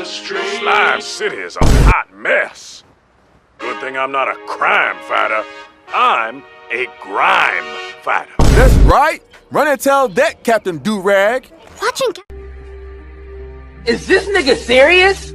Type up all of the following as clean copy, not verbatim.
the street. Slime City is a hot mess. Good thing I'm not a crime fighter. I'm a grime fighter. That's right. Run and tell that, Captain Durag. Watching. Is this nigga serious?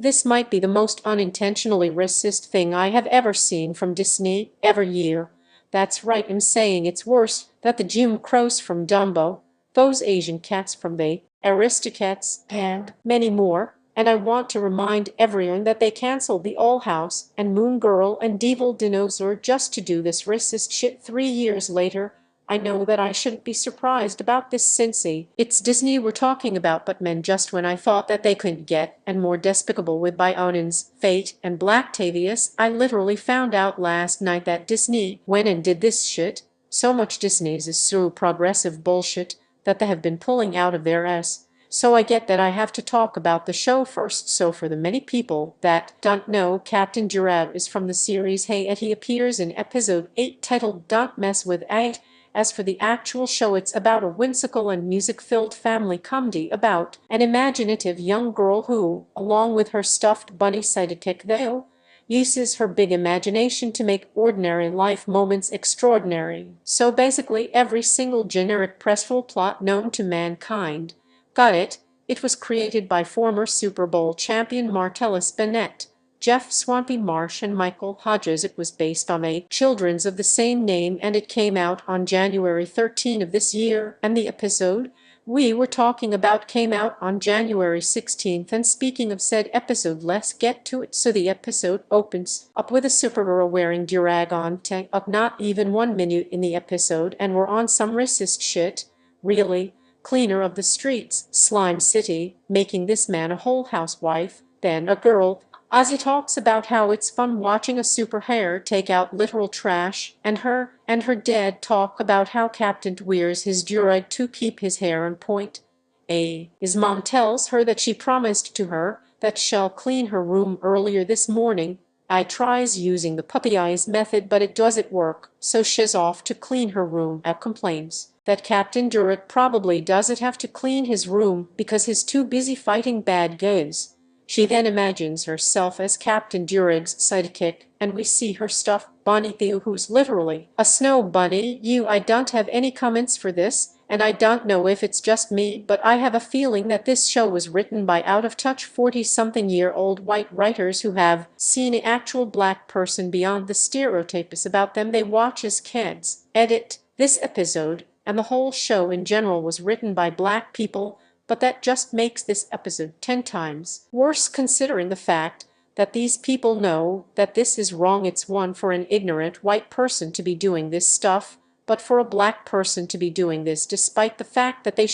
This might be the most unintentionally racist thing I have ever seen from Disney every year. That's right, I'm saying it's worse that the Jim Crows from Dumbo, those Asian cats from the Aristocats, and many more. And I want to remind everyone that they canceled the Owl House and Moon Girl and Devil Dinosaur just to do this racist shit 3 years later. I know that I shouldn't be surprised about this since it's Disney we're talking about, but man, just when I thought that they couldn't get and more despicable with Bionins, Fate, and Blacktavius, I literally found out last night that Disney went and did this shit. So much Disney's is so progressive bullshit that they have been pulling out of their ass. So I get that I have to talk about the show first. So for the many people that don't know, Captain Durag is from the series Hey and he appears in episode 8 titled Don't Mess with It. As for the actual show, it's about a whimsical and music-filled family comedy about an imaginative young girl who, along with her stuffed bunny sidekick Theo, uses her big imagination to make ordinary life moments extraordinary. So basically every single generic pressful plot known to mankind. Got it? It was created by former Super Bowl champion Martellus Bennett, Jeff Swampy Marsh, and Michael Hodges. It was based on a children's of the same name, and it came out on January 13 of this year, and the episode we were talking about came out on January 16th. And speaking of said episode, let's get to it. So the episode opens up with a Supergirl wearing Durag on tank up not even 1 minute in the episode, and we're on some racist shit, really. Cleaner of the streets, Slime City, making this man a whole housewife, then a girl. Ozzy talks about how it's fun watching a superhero take out literal trash, and her dad talk about how Captain wears his Durag to keep his hair on point. His mom tells her that she promised to her that she'll clean her room earlier this morning. I tries using the puppy eyes method, but it doesn't work, so she's off to clean her room and complains that Captain Durag probably doesn't have to clean his room because he's too busy fighting bad guys. She then imagines herself as Captain Durag's sidekick, and we see her stuffed bunny Theo, who's literally a snow bunny. I don't have any comments for this, and I don't know if it's just me, but I have a feeling that this show was written by out-of-touch 40-something-year-old white writers who have seen an actual black person beyond the stereotypes about them they watch as kids. Edit. This episode, and the whole show in general, was written by black people, but that just makes this episode 10 times worse considering the fact that these people know that this is wrong. It's one for an ignorant white person to be doing this stuff, but for a black person to be doing this despite the fact that they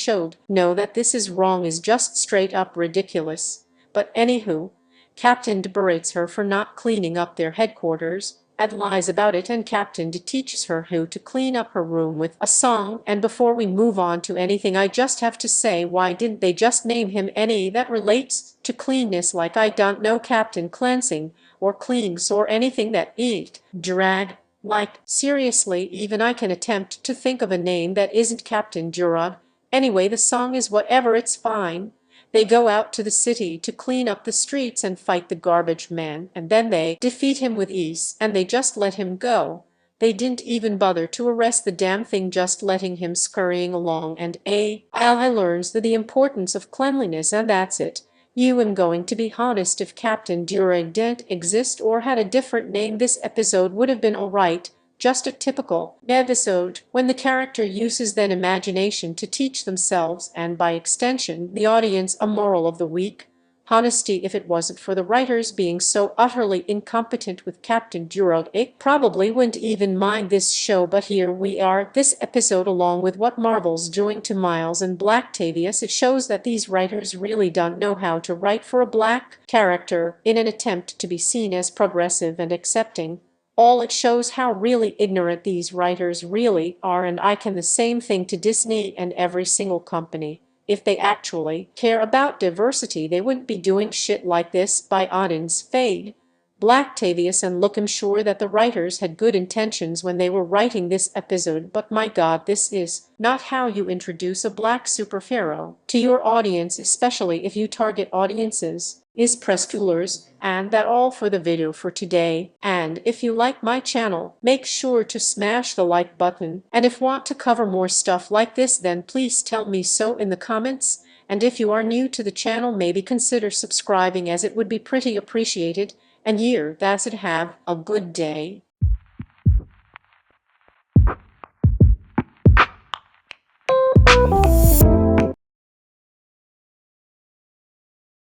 know that this is wrong is just straight up ridiculous. But anywho, Captain berates her for not cleaning up their headquarters, and lies about it, and Captain teaches her how to clean up her room with a song. And before we move on to anything, I just have to say, why didn't they just name him any that relates to cleanness, like I don't know, Captain Cleansing or Cleans or anything that Durag? Like, seriously, even I can attempt to think of a name that isn't Captain Durag. Anyway, the song is whatever, it's fine. They go out to the city to clean up the streets and fight the garbage man, and then they defeat him with ease, and they just let him go. They didn't even bother to arrest the damn thing, just letting him scurrying along, and I learns the importance of cleanliness, and that's it. I'm going to be honest, if Captain Durag didn't exist or had a different name, this episode would have been alright. Just a typical episode when the character uses their imagination to teach themselves, and by extension the audience, a moral of the week. Honesty, if it wasn't for the writers being so utterly incompetent with Captain Durag, I probably wouldn't even mind this show, but here we are. This episode, along with what Marvel's doing to Miles and Blacktavius, it shows that these writers really don't know how to write for a black character in an attempt to be seen as progressive and accepting. All it shows how really ignorant these writers really are, and I can the same thing to Disney and every single company. If they actually care about diversity, they wouldn't be doing shit like this. By Odin's fade. Blacktavius, and look, I'm sure that the writers had good intentions when they were writing this episode, but my god, this is not how you introduce a black superhero to your audience, especially if you target audiences is preschoolers. And that all for the video for today. And if you like my channel, make sure to smash the like button, and if want to cover more stuff like this, then please tell me so in the comments. And if you are new to the channel, maybe consider subscribing, as it would be pretty appreciated. And that's it. Have a good day.